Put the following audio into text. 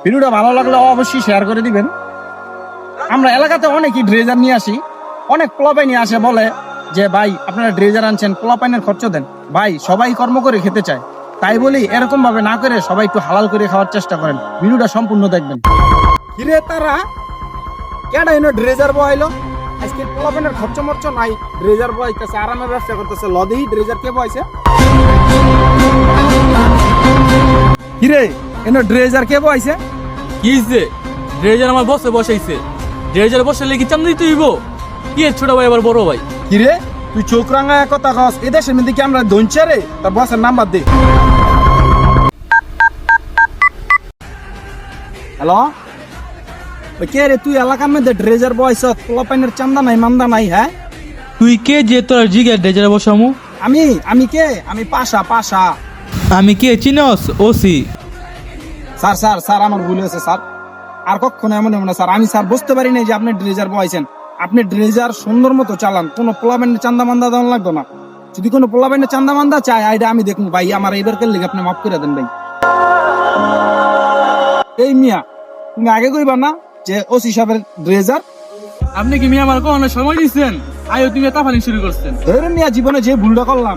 ভিডিওটা ভালো লাগলে অবশ্যই শেয়ার করে দিবেন। আমরা এলাকাতে অনেকই ড্রেজার নিয়ে আসি, অনেক পোলাপাইনি আসে বলে যে ভাই আপনারা ড্রেজার আনছেন, পোলাপাইনের খরচ দেন। ভাই সবাই কর্ম করে খেতে চায়, তাই বলি এরকম ভাবে না করে সবাই একটু হালাল করে খাওয়ার চেষ্টা করেন। ভিডিওটা সম্পূর্ণ দেখবেন। কিরে তারা কেডা এনে ড্রেজার বহাইলো? আজকে পোলাপাইনের খরচ মরচ নাই, ড্রেজার বহাইতেছে, আরামের ব্যবসা করতেছে। লদেই ড্রেজার কে বহাইছে? কিরে এনে ড্রেজার কে বহাইছে? কি হইছে? ড্রেজার আমার বসে বসাইছে। ড্রেজার বসাইলে কি চান্দা দিতে হইব? কি এর ছোট ভাই আবার বড় ভাই? কিরে তুই চোখ রাঙা কথা কস? এদেশের মধ্যে কি আমরা দইছে রে? তার বসের নাম্বার দে। হ্যালো, ওই কে রে? তুই এলাকার মধ্যে ড্রেজার বয়স, পোলাপাইনের চান্দা নাই মান্দা নাই? হ্যাঁ তুই কে যে তোর জিগের ড্রেজার বসামু? আমি কে? আমি পাশা পাশা। আমি কে চিনস? ওসি। স্যার স্যার স্যার আমার ভুল হয়েছে স্যার, আর কখনো এমন এমন না স্যার। আমি স্যার বুঝতে পারি নাই যে আপনি ড্রেজার বয়ছেন। আপনি ড্রেজার সুন্দর মতো চালান, কোনো পোলাপাইনের চান্দা মান্দা দেওয়া লাগতো না। যদি কোনো পোলাপাইনের চান্দা মান্দা চায় আইডা আমি দেখুন ভাই, আমার এইবারকার লিগে আপনি মাফ করে দেন ভাই। এই মিয়া তুমি আগে কইবা না যে ওসি সাহেবের ড্রেজার? আপনি কি মিয়া আমার কোনো সময় দিচ্ছেন? আয়ো তুমি তাফানি শুরু করছেন। ধরে মিয়া জীবনে যে ভুলটা করলাম